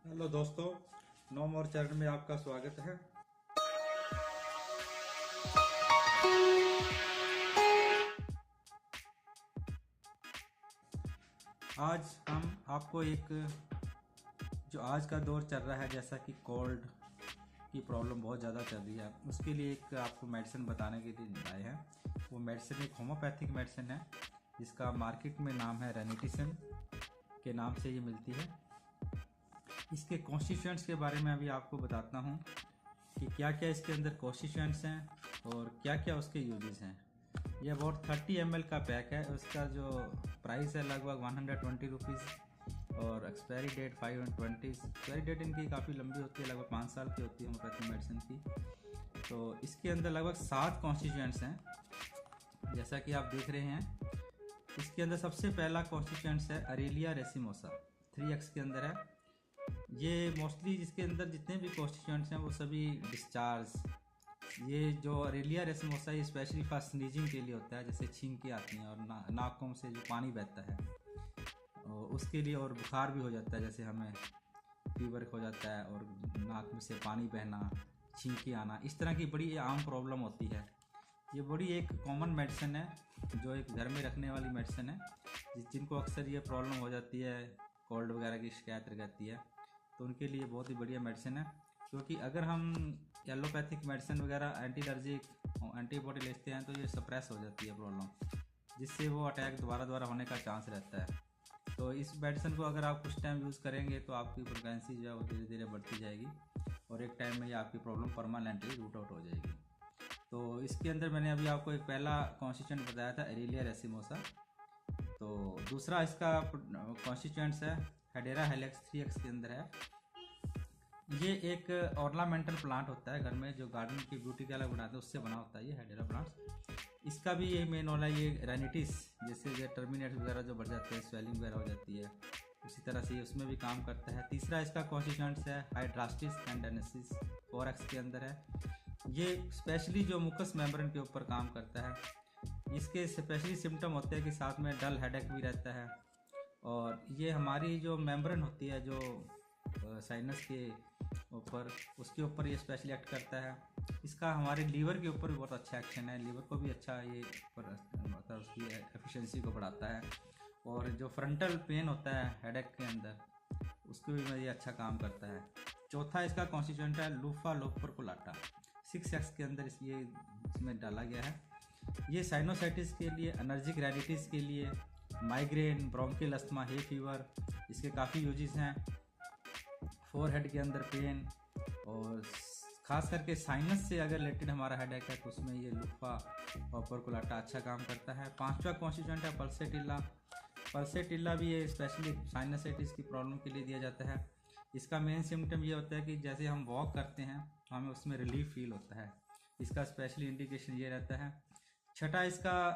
Hello दोस्तों, no मोर channel में आपका स्वागत है। आज हम आपको एक जो आज का दौर चल रहा है, जैसा कि कोल्ड की प्रॉब्लम बहुत ज़्यादा चल रही है, उसके लिए एक आपको मेडिसिन बताने के लिए आए हैं। वो मेडिसिन एक होम्योपैथिक मेडिसिन है जिसका मार्केट में नाम है रेनिटिसन के नाम से ये मिलती है। इसके कॉन्स्टिट्यूएंट्स के बारे में अभी आपको बताता हूँ कि क्या क्या इसके अंदर कॉन्स्टिट्यूएंट्स हैं और क्या क्या उसके यूजेस हैं। ये अबाउट 30 ml का पैक है। उसका जो प्राइस है लगभग 120 रुपीज़ और एक्सपायरी डेट 520। एक्सपायरी डेट इनकी काफ़ी लंबी होती है, लगभग 5 साल की होती है होम्योपैथिक मेडिसिन की। तो इसके अंदर लगभग 7 कॉन्स्टिट्यूएंट्स हैं, जैसा कि आप देख रहे हैं। इसके अंदर सबसे पहला कॉन्स्टिट्यूएंट्स है अरेलिया रेसिमोसा, 3x के अंदर है। ये मोस्टली इसके अंदर जितने भी कॉन्स्टिट्यूएंट्स हैं वो सभी डिस्चार्ज, ये जो अरेलिया रेसिमोसा है स्पेशली फॉर स्नीजिंग के लिए होता है, जैसे छींकें आती हैं और नाकों से जो पानी बहता है और उसके लिए, और बुखार भी हो जाता है, जैसे हमें फीवर हो जाता है और नाक में से पानी बहना, छींकें आना, इस तरह की बड़ी आम प्रॉब्लम होती है। ये बड़ी एक कॉमन मेडिसिन है, जो एक घर में रखने वाली मेडिसिन है। जिनको अक्सर ये प्रॉब्लम हो जाती है, कोल्ड वगैरह की शिकायत रहती है, तो उनके लिए बहुत ही बढ़िया मेडिसिन है। क्योंकि अगर हम एलोपैथिक मेडिसिन वगैरह एंटीलर्जिक एंटीबॉडी लेते हैं तो ये सप्रेस हो जाती है प्रॉब्लम, जिससे वो अटैक दोबारा होने का चांस रहता है। तो इस मेडिसिन को अगर आप कुछ टाइम यूज़ करेंगे तो आपकी फ्रिक्वेंसी जो है वो धीरे धीरे बढ़ती जाएगी और एक टाइम में ये आपकी प्रॉब्लम परमानेंटली रूट आउट हो जाएगी। तो इसके अंदर मैंने अभी आपको एक पहला कॉन्स्टिट्यूएंट बताया था एरेलिया रेसिमोसा। तो दूसरा इसका कॉन्स्टिट्यूएंट्स है हेडेरा हेलेक्स, 3x के अंदर है। ये एक ऑर्नामेंटल प्लांट होता है घर में, जो गार्डन की ब्यूटी के अलग बनाते हैं उससे बना होता है ये हेडेरा प्लांट। इसका भी ये मेन वाला ये रेनिटिस, जैसे ये टर्मिनेट वगैरह जो बढ़ जाते हैं, स्वेलिंग वगैरह हो जाती है, उसी तरह से ये उसमें भी काम करता है। तीसरा इसका कॉन्स्टिट्यूएंट्स है हाइड्रास्टिस कैंडेनेसिस, 4x के अंदर है। ये स्पेशली जो मुकस मेम्ब्रेन के ऊपर काम करता है। इसके स्पेशली सिम्टम होते हैं कि साथ में डल हेडेक भी रहता है, और ये हमारी जो मेम्ब्रेन होती है जो साइनस के ऊपर, उसके ऊपर ये स्पेशली एक्ट करता है। इसका हमारे लीवर के ऊपर भी बहुत अच्छा एक्शन है, लीवर को भी अच्छा ये मतलब उसकी एफिशिएंसी को बढ़ाता है। और जो फ्रंटल पेन होता है हेडेक के अंदर, उसके भी में ये अच्छा काम करता है। चौथा इसका कॉन्स्टिट्यूएंट है लूफा लोफरकुलाटा, 6x के अंदर ये इसमें डाला गया है। ये साइनोसाइटिस के लिए, एनर्जिक रेनिटिस के लिए, migraine, bronchial asthma, hay fever, इसके काफ़ी यूजेस हैं। फोरहेड के अंदर पेन, और खास करके साइनस से अगर रिलेटेड हमारा हेडेक है तो उसमें ये लूफा और परकुलाटा अच्छा काम करता है। पांचवा कॉन्स्टिट्यूएंट है पल्सेटिल्ला। पल्सेटिल्ला भी ये स्पेशली साइनसाइटिस की प्रॉब्लम के लिए दिया जाता है। इसका मेन सिम्टम ये होता है कि जैसे हम वॉक करते हैं तो हमें उसमें रिलीफ फील होता है। इसका स्पेशली इंडिकेशन ये रहता है। छठा इसका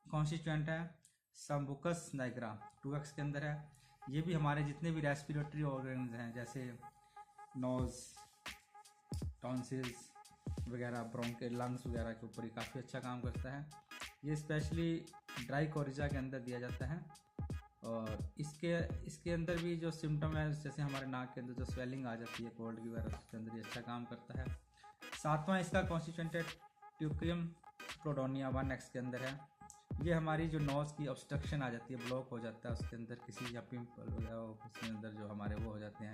कॉन्स्टिट्यूएंट है संबुकस नाइग्रा, 2x के अंदर है। ये भी हमारे जितने भी रेस्पिरेटरी ऑर्गन्स हैं, जैसे नोज, टॉन्सिल्स वगैरह, ब्रोंकियल, लंग्स वगैरह के ऊपर ये काफ़ी अच्छा काम करता है। ये स्पेशली ड्राई कोरिजा के अंदर दिया जाता है। और इसके अंदर भी जो सिम्टम है, जैसे हमारे नाक के अंदर जो स्वेलिंग आ जाती है कोल्ड की वगैरह, उसके अंदर ये अच्छा काम करता है। सातवां इसका कॉन्स्टिट्यूएंट है ट्यूक्रियम क्लोडोनिया, 1x के अंदर है। ये हमारी जो नोज की ऑब्स्ट्रक्शन आ जाती है, ब्लॉक हो जाता है उसके अंदर किसी, या पिंपल वगैरह उसके अंदर जो हमारे वो हो जाते हैं।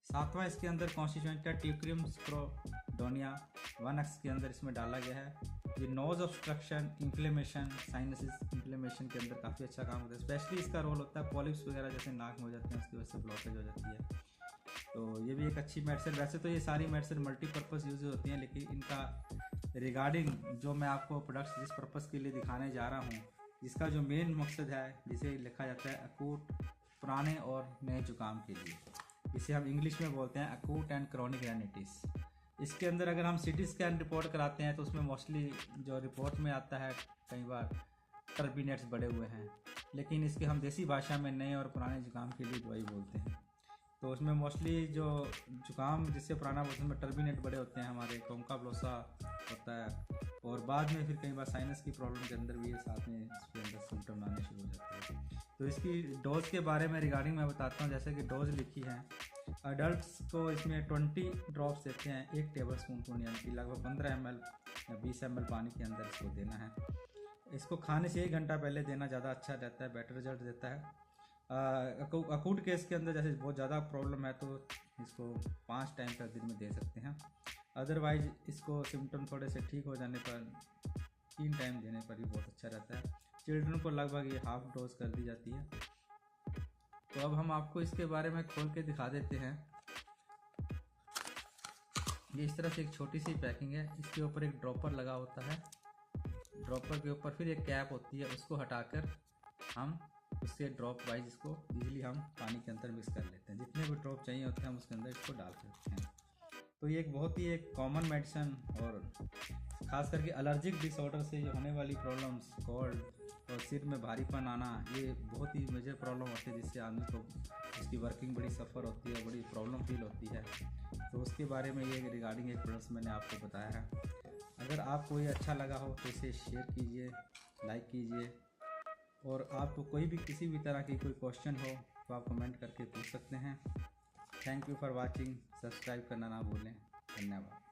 सातवां इसके अंदर कॉन्स्टिट्यूएंट है ट्यूक्रियम स्क्रोडोनिया, 1x के अंदर इसमें डाला गया है। ये nose obstruction, inflammation, sinusitis inflammation के अंदर काफ़ी अच्छा काम होता है। स्पेशली इसका रोल होता है पॉलिप्स वगैरह जैसे नाक में हो जाते हैं, उसकी वजह से ब्लॉकेज हो जाती है। तो ये भी एक अच्छी मेडिसिन। वैसे तो ये सारी मेडिसिन मल्टीपर्पज़ यूज होती हैं, लेकिन इनका रिगार्डिंग जो मैं आपको प्रोडक्ट्स जिस पर्पज़ के लिए दिखाने जा रहा हूँ, जिसका जो मेन मकसद है, जिसे लिखा जाता है अकूट, पुराने और नए जुकाम के लिए, इसे हम इंग्लिश में बोलते हैं अकूट एंड क्रॉनिक रेनिटिस। इसके अंदर अगर हम सीटी स्कैन रिपोर्ट कराते हैं तो उसमें मोस्टली जो रिपोर्ट में आता है, कई बार टर्बिनेट्स बढ़े हुए हैं, लेकिन इसके हम देसी भाषा में नए और पुराने जुकाम के लिए दवाई बोलते हैं। तो उसमें मोस्टली जो जुकाम जिससे पुराना, उसमें टर्बिनेट बड़े होते हैं, हमारे कोंकाब्लोसा होता है, और बाद में फिर कई बार साइनस की प्रॉब्लम के अंदर भी ये साथ में इसके अंदर सिम्टम आने शुरू हो जाते हैं। तो इसकी डोज के बारे में रिगार्डिंग मैं बताता हूँ। जैसे कि डोज लिखी है, अडल्ट्स को इसमें 20 ड्रॉप्स देते हैं 1 टेबल स्पून यानी कि लगभग 15 ml या 20 ml पानी के अंदर इसको देना है। इसको खाने से 1 घंटा पहले देना ज़्यादा अच्छा रहता है, बेटर रिजल्ट देता है। अकूट केस के अंदर जैसे बहुत ज़्यादा प्रॉब्लम है तो इसको 5 टाइम तक दिन में दे सकते हैं। अदरवाइज इसको सिम्टम थोड़े से ठीक हो जाने पर 3 टाइम देने पर भी बहुत अच्छा रहता है। चिल्ड्रन को लगभग ये हाफ डोज कर दी जाती है। तो अब हम आपको इसके बारे में खोल के दिखा देते हैं। ये इस तरह से एक छोटी सी पैकिंग है, इसके ऊपर एक ड्रॉपर लगा होता है, ड्रॉपर के ऊपर फिर एक कैप होती है, उसको हटाकर हम उससे ड्रॉप वाइज इसको इजीली हम पानी के अंदर मिक्स कर लेते हैं। जितने भी ड्रॉप चाहिए होते हैं हम उसके अंदर इसको डाल सकते हैं। तो ये एक बहुत ही एक कॉमन मेडिसिन और ख़ास करके एलर्जिक डिसऑर्डर से जो होने वाली प्रॉब्लम्स, कोल्ड और सिर में भारीपन आना, ये बहुत ही मेजर प्रॉब्लम होती है जिससे आदमी को उसकी वर्किंग बड़ी सफ़र होती है, बड़ी प्रॉब्लम फील होती है। तो उसके बारे में ये रिगार्डिंग एक प्रोडक्ट्स मैंने आपको बताया है। अगर आपको ये अच्छा लगा हो तो इसे शेयर कीजिए, लाइक कीजिए, और आपको कोई भी किसी भी तरह की कोई क्वेश्चन हो तो आप कमेंट करके पूछ सकते हैं। Thank you for watching. Subscribe करना ना भूलें। धन्यवाद।